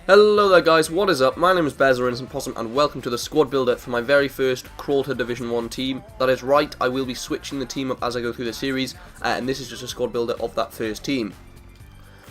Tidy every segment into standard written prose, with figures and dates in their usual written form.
Hello there guys, what is up? My name is Bezer and Possum and welcome to the squad builder for my very first Crawl to Division 1 team. That is right, I will be switching the team up as I go through the series, and this is just a squad builder of that first team.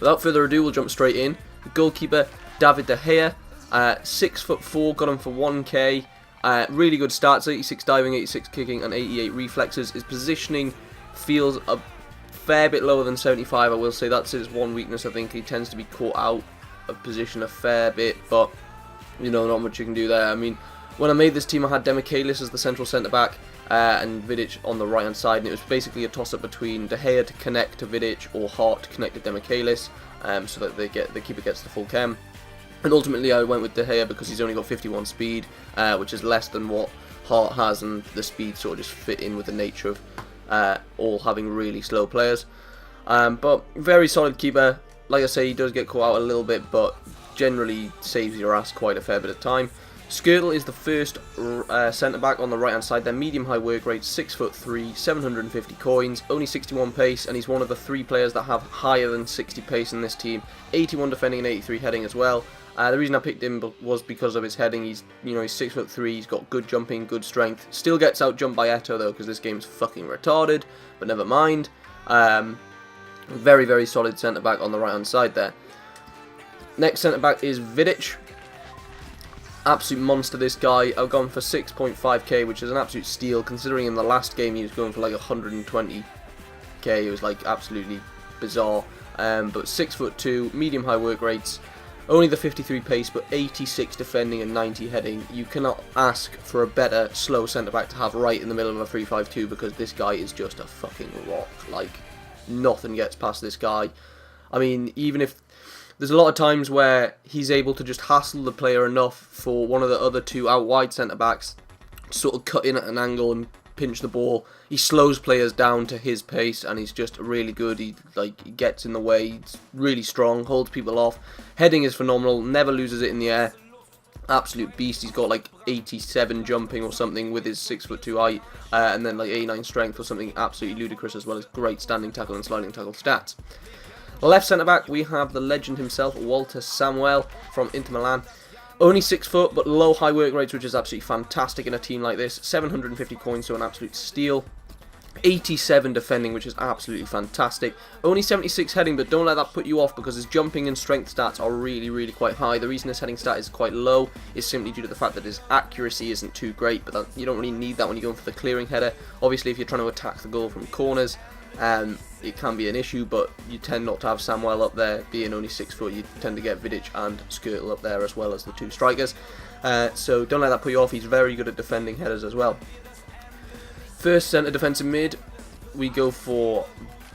Without further ado, we'll jump straight in. The goalkeeper, David De Gea, 6'4", got him for 1k. Really good stats, 86 diving, 86 kicking and 88 reflexes. His positioning feels a fair bit lower than 75, I will say. That's his one weakness. I think he tends to be caught out of position a fair bit, but you know, not much you can do there. I mean, when I made this team I had Demichelis as the central centre back and Vidic on the right hand side, and it was basically a toss up between De Gea to connect to Vidic or Hart to connect to Demichelis, so that the keeper gets the full chem. And ultimately I went with De Gea because he's only got 51 speed, which is less than what Hart has, and the speed sort of just fit in with the nature of all having really slow players. But very solid keeper. Like I say, he does get caught out a little bit, but generally saves your ass quite a fair bit of time. Skirtle is the first centre-back on the right-hand side. They're medium-high work rate, 6'3", 750 coins, only 61 pace, and he's one of the 3 players that have higher than 60 pace in this team. 81 defending and 83 heading as well. The reason I picked him was because of his heading. He's 6'3", he's got good jumping, good strength. Still gets out-jumped by Eto though, because this game's fucking retarded, but never mind. Very, very solid centre-back on the right-hand side there. Next centre-back is Vidic. Absolute monster, this guy. I've gone for 6.5k, which is an absolute steal, considering in the last game he was going for like 120k. It was like absolutely bizarre. But 6'2", medium-high work rates. Only the 53 pace, but 86 defending and 90 heading. You cannot ask for a better slow centre-back to have right in the middle of a 3-5-2, because this guy is just a fucking rock. Like, nothing gets past this guy. I mean, even if there's a lot of times where he's able to just hassle the player enough for one of the other 2 out wide centre backs to sort of cut in at an angle and pinch the ball. He slows players down to his pace, and he's just really good. He gets in the way. He's really strong, holds people off. Heading is phenomenal. Never loses it in the air. Absolute beast. He's got like 87 jumping or something with his 6'2" height, and then like 89 strength or something absolutely ludicrous, as well as great standing tackle and sliding tackle stats. Left centre back we have the legend himself, Walter Samuel from Inter Milan. Only 6 foot, but low high work rates, which is absolutely fantastic in a team like this. 750 coins, so an absolute steal. 87 defending, which is absolutely fantastic. Only 76 heading, but don't let that put you off, because his jumping and strength stats are really, really quite high. The reason his heading stat is quite low is simply due to the fact that his accuracy isn't too great, but you don't really need that when you're going for the clearing header. Obviously, if you're trying to attack the goal from corners, it can be an issue, but you tend not to have Samuel up there. Being only 6 foot, you tend to get Vidic and Skirtle up there, as well as the 2 strikers. So don't let that put you off. He's very good at defending headers as well. First centre defensive mid, we go for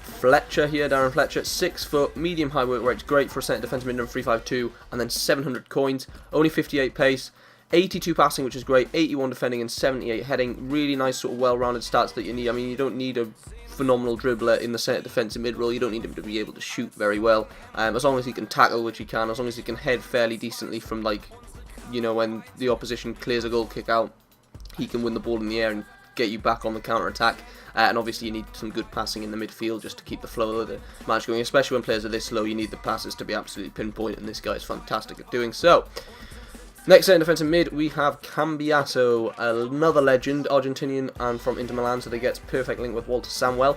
Fletcher here, Darren Fletcher. 6 foot, medium high work rate, great for a centre defensive mid in 3-5-2, and then 700 coins, only 58 pace, 82 passing, which is great, 81 defending and 78 heading. Really nice sort of well-rounded stats that you need. I mean, you don't need a phenomenal dribbler in the centre defensive mid role. You don't need him to be able to shoot very well. As long as he can tackle, which he can, as long as he can head fairly decently from, like, you know, when the opposition clears a goal kick out, he can win the ball in the air and get you back on the counter-attack. And obviously you need some good passing in the midfield just to keep the flow of the match going. Especially when players are this slow, you need the passes to be absolutely pinpoint, and this guy is fantastic at doing so. Next centre defensive mid, we have Cambiaso, another legend, Argentinian and from Inter Milan, so they get perfect link with Walter Samuel.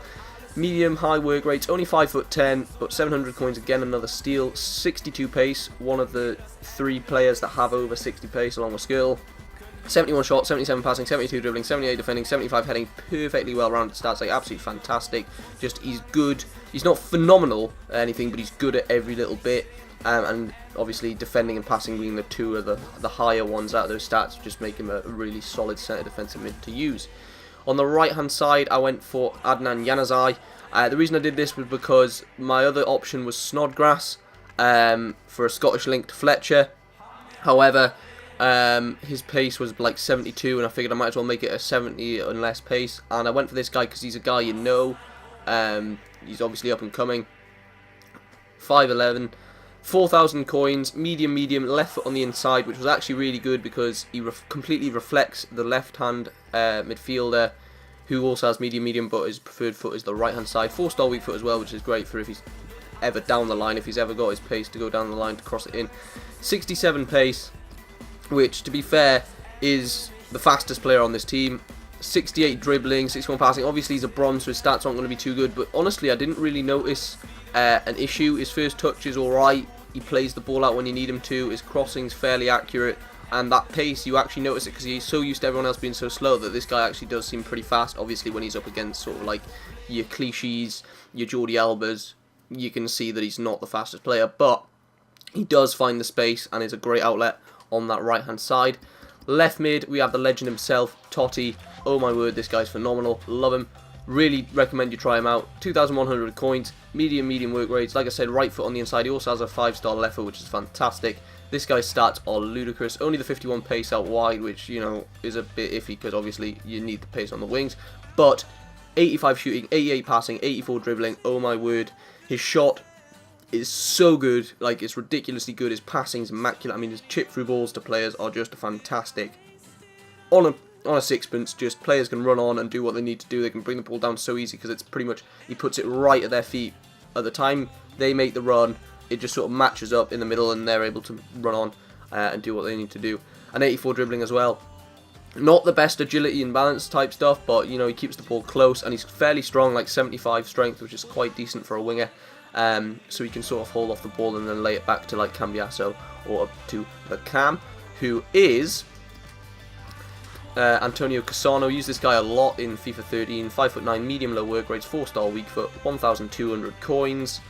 Medium high work rates, only 5'10", but 700 coins, again another steal. 62 pace, one of the 3 players that have over 60 pace along with skill. 71 shot, 77 passing, 72 dribbling, 78 defending, 75 heading, perfectly well-rounded stats, like absolutely fantastic. Just, he's good. He's not phenomenal at anything, but he's good at every little bit. And obviously defending and passing being the 2 of the higher ones out of those stats, just make him a really solid centre defensive mid to use. On the right hand side, I went for Adnan Januzaj. The reason I did this was because my other option was Snodgrass for a Scottish link to Fletcher. However, his pace was like 72, and I figured I might as well make it a 70 and less pace. And I went for this guy because he's a guy you know. He's obviously up and coming. 5'11". 4,000 coins, medium, left foot on the inside, which was actually really good because he completely reflects the left-hand midfielder, who also has medium, but his preferred foot is the right-hand side. 4-star weak foot as well, which is great for if he's ever down the line, if he's ever got his pace to go down the line to cross it in. 67 pace, which, to be fair, is the fastest player on this team. 68 dribbling, 61 passing. Obviously, he's a bronze, so his stats aren't going to be too good. But honestly, I didn't really notice an issue. His first touch is alright. He plays the ball out when you need him to. His crossing's fairly accurate. And that pace, you actually notice it because he's so used to everyone else being so slow that this guy actually does seem pretty fast. Obviously, when he's up against sort of like your Clichés, your Jordi Albas, you can see that he's not the fastest player. But he does find the space and is a great outlet on that right-hand side. Left mid, we have the legend himself, Totti. Oh my word, this guy's phenomenal. Love him. Really recommend you try him out. 2,100 coins, medium work rates. Like I said, right foot on the inside. He also has a 5-star left foot, which is fantastic. This guy's stats are ludicrous. Only the 51 pace out wide, which, you know, is a bit iffy because obviously you need the pace on the wings. But 85 shooting, 88 passing, 84 dribbling. Oh my word. His shot is so good. Like, it's ridiculously good. His passing is immaculate. I mean, his chip through balls to players are just fantastic. On a sixpence, just players can run on and do what they need to do. They can bring the ball down so easy because it's pretty much, he puts it right at their feet. At the time they make the run, it just sort of matches up in the middle and they're able to run on and do what they need to do. And 84 dribbling as well. Not the best agility and balance type stuff, but, you know, he keeps the ball close and he's fairly strong, like 75 strength, which is quite decent for a winger. So he can sort of hold off the ball and then lay it back to like Cambiasso or up to the Cam, who is Antonio Cassano. Use this guy a lot in FIFA 13. 5'9", medium low work rates, 4-star weak foot, 1,200 coins.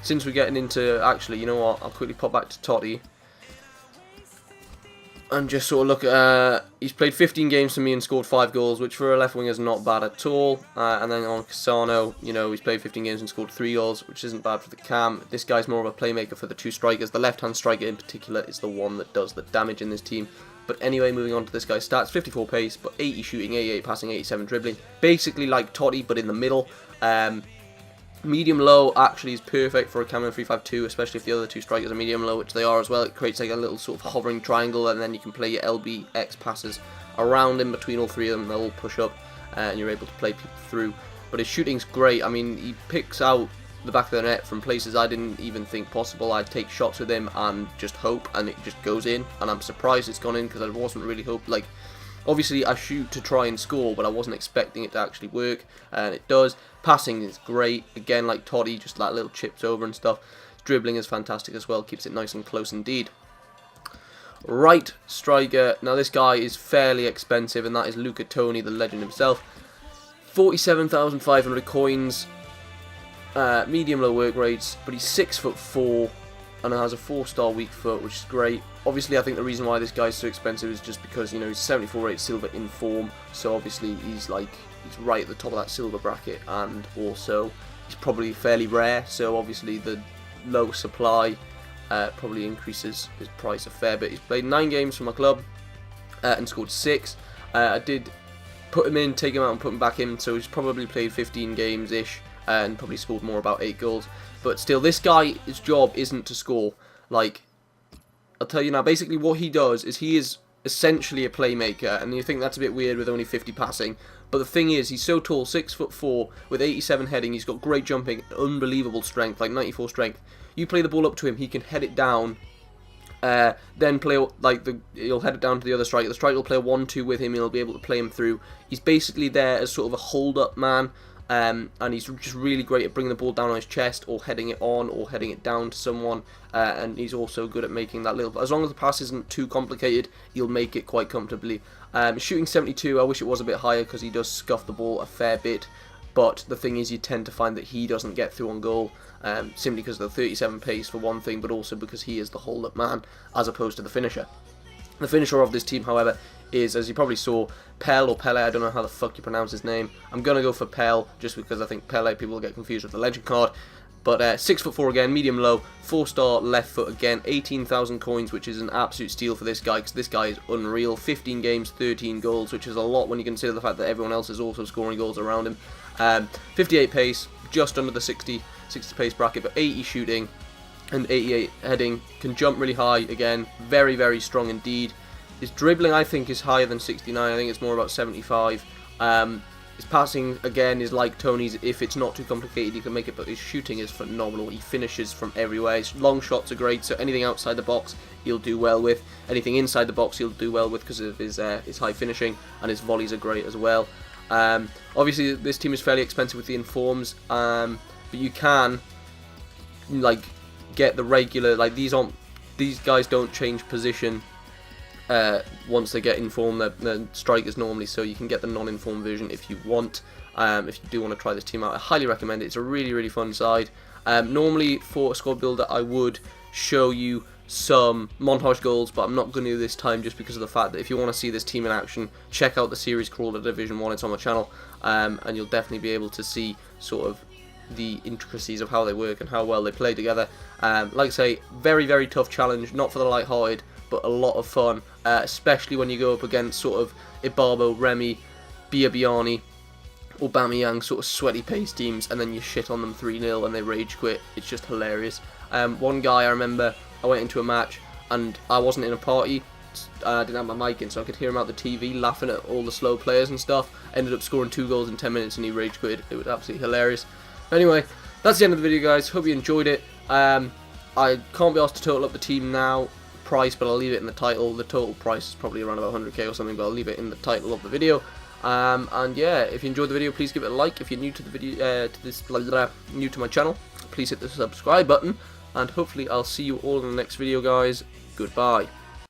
Since we're getting into, actually, you know what? I'll quickly pop back to Totti and just sort of look at. He's played 15 games for me and scored 5 goals, which for a left winger is not bad at all. And then on Cassano, you know, he's played 15 games and scored 3 goals, which isn't bad for the Cam. This guy's more of a playmaker for the 2 strikers. The left-hand striker in particular is the one that does the damage in this team. But anyway, moving on to this guy's stats. 54 pace, but 80 shooting, 88 passing, 87 dribbling. Basically like Totti, but in the middle. Medium low actually is perfect for a Cam in 3-5-2, especially if the other 2 strikers are medium low, which they are as well. It creates like a little sort of hovering triangle, and then you can play your LBX passes around in between all 3 of them. They'll all push up, and you're able to play people through. But his shooting's great. I mean, he picks out the back of the net from places I didn't even think possible. I'd take shots with him and just hope, and it just goes in. And I'm surprised it's gone in because I wasn't really hoping. Like, obviously, I shoot to try and score, but I wasn't expecting it to actually work, and it does. Passing is great. Again, like Totti, just like little chips over and stuff. Dribbling is fantastic as well. Keeps it nice and close indeed. Right striker. Now, this guy is fairly expensive, and that is Luca Toni, the legend himself. 47,500 coins. Medium low work rates, but he's 6'4" and has a 4-star weak foot, which is great. Obviously, I think the reason why this guy's so expensive is just because, you know, he's 74 rate silver in form, so obviously he's right at the top of that silver bracket, and also he's probably fairly rare, so obviously the low supply probably increases his price a fair bit. He's played 9 games for my club and scored 6. I did put him in, take him out and put him back in, so he's probably played 15 games-ish and probably scored more, about 8 goals. But still, this guy, his job isn't to score. Like, I'll tell you now, basically what he does is he is essentially a playmaker, and you think that's a bit weird with only 50 passing, but the thing is, he's so tall, 6'4", with 87 heading, he's got great jumping, unbelievable strength, like 94 strength. You play the ball up to him, he can head it down, then play, like, he'll head it down to the other striker. The striker will play a 1-2 with him, he'll be able to play him through. He's basically there as sort of a hold-up man, and he's just really great at bringing the ball down on his chest, or heading it on, or heading it down to someone, and he's also good at making that little, as long as the pass isn't too complicated, he'll make it quite comfortably. Shooting 72, I wish it was a bit higher, because he does scuff the ball a fair bit, but the thing is, you tend to find that he doesn't get through on goal, simply because of the 37 pace for one thing, but also because he is the hold-up man, as opposed to the finisher. The finisher of this team, however, is, as you probably saw, Pele or Pele, I don't know how the fuck you pronounce his name. I'm going to go for Pele, just because I think Pele, people will get confused with the legend card. But 6'4" again, medium low, 4-star left foot again, 18,000 coins, which is an absolute steal for this guy, because this guy is unreal. 15 games, 13 goals, which is a lot when you consider the fact that everyone else is also scoring goals around him. 58 pace, just under the 60 pace bracket, but 80 shooting and 88 heading. Can jump really high, again, very, very strong indeed. His dribbling, I think, is higher than 69. I think it's more about 75. His passing, again, is like Tony's. If it's not too complicated, you can make it, but his shooting is phenomenal. He finishes from everywhere. His long shots are great, so anything outside the box, he'll do well with. Anything inside the box, he'll do well with because of his high finishing, and his volleys are great as well. Obviously, this team is fairly expensive with the informs, but you can, like, get the regular, like, these guys don't change position once they get informed. They're strikers normally, so you can get the non-informed version if you want. If you do want to try this team out, I highly recommend it. It's a really, really fun side. Normally for a squad builder, I would show you some montage goals, but I'm not going to do this time just because of the fact that if you want to see this team in action, check out the series Crawler Division 1. It's on my channel, and you'll definitely be able to see sort of the intricacies of how they work and how well they play together. Like I say, very, very tough challenge, not for the light-hearted, but a lot of fun, especially when you go up against sort of Ibarbo, Remy, Biabiani, Aubameyang, sort of sweaty pace teams, and then you shit on them 3-0 and they rage quit. It's just hilarious. One guy, I remember, I went into a match and I wasn't in a party, I didn't have my mic in, so I could hear him out the TV laughing at all the slow players and stuff. Ended up scoring 2 goals in 10 minutes and he rage quit. It was absolutely hilarious. Anyway, that's the end of the video, guys. Hope you enjoyed it. I can't be asked to total up the team now, price, but I'll leave it in the title. The total price is probably around about 100k or something, but I'll leave it in the title of the video. And yeah, if you enjoyed the video, please give it a like. If you're new to the video, new to my channel, please hit the subscribe button, and hopefully I'll see you all in the next video, guys. Goodbye.